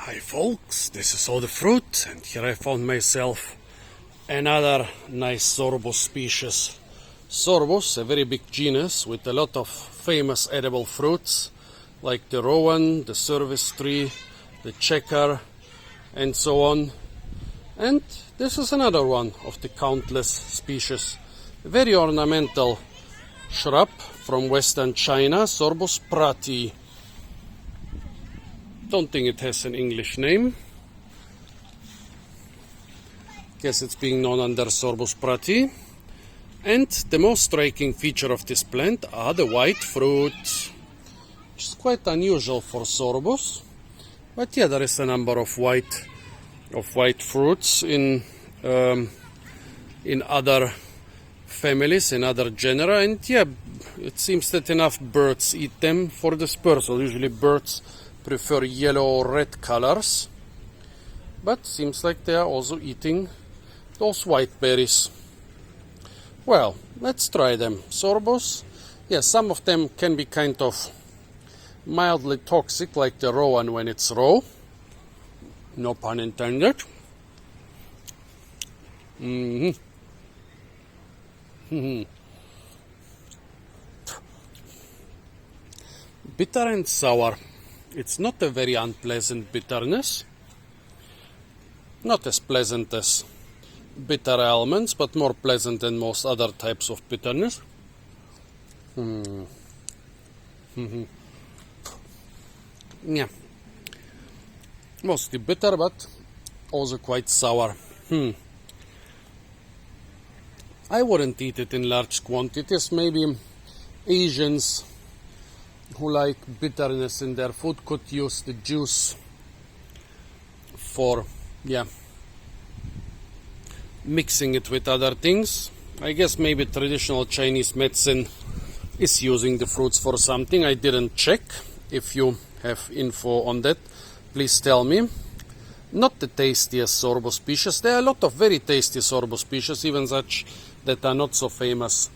Hi folks, this is all the fruit, and here I found myself another nice Sorbus species. Sorbus, a very big genus with a lot of famous edible fruits like the Rowan, the Sorbus tree, the checker, and so on. And this is another one of the countless species. A very ornamental shrub from western China, Sorbus pratii. Don't think it has an English name. Guess it's being known under Sorbus pratii. And the most striking feature of this plant are the white fruit, which is quite unusual for Sorbus. But yeah, there is a number of white fruits in other families, in other genera, and yeah, it seems that enough birds eat them for dispersal. Usually birds prefer yellow or red colors, but seems like they are also eating those white berries. Well, let's try them. Sorbus, yeah, some of them can be kind of mildly toxic, like the Rowan when it's raw. No pun intended. Bitter and sour. It's not a very unpleasant bitterness. Not as pleasant as bitter almonds, but more pleasant than most other types of bitterness. Yeah. Mostly bitter, but also quite sour. I wouldn't eat it in large quantities. Maybe Asians who like bitterness in their food could use the juice for, mixing it with other things. I guess maybe traditional Chinese medicine is using the fruits for something. I didn't check. If you have info on that, please tell me. Not the tastiest Sorbus species. There are a lot of very tasty Sorbus species, even such that are not so famous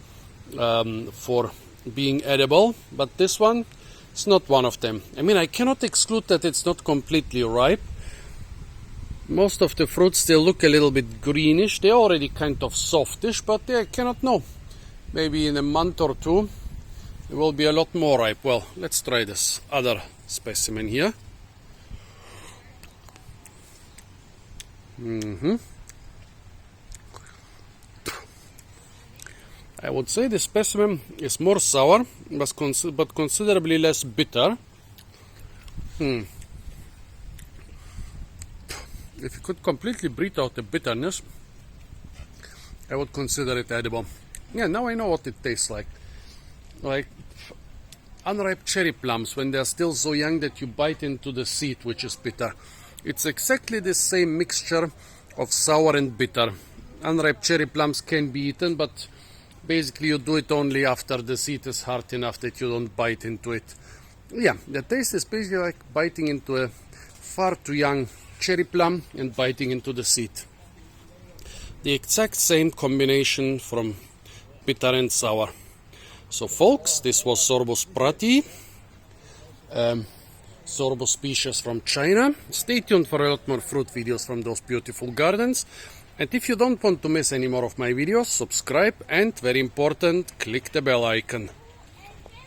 for being edible, but this one is not one of them. I mean, I cannot exclude that it's not completely ripe. Most of the fruits still look a little bit greenish. They're already kind of softish, but I cannot know. Maybe in a month or two it will be a lot more ripe. Well, let's try this other specimen here. I would say the specimen is more sour, but considerably less bitter. If you could completely breathe out the bitterness, I would consider it edible. Yeah, now I know what it tastes like. Like unripe cherry plums when they're still so young that you bite into the seed, which is bitter. It's exactly the same mixture of sour and bitter. Unripe cherry plums can be eaten, but basically you do it only after the seed is hard enough that you don't bite into it. Yeah, the taste is basically like biting into a far too young cherry plum and biting into the seed. The exact same combination from bitter and sour. So folks, this was Sorbus pratii, Sorbus species from China. Stay tuned for a lot more fruit videos from those beautiful gardens. And if you don't want to miss any more of my videos, subscribe and, very important, click the bell icon.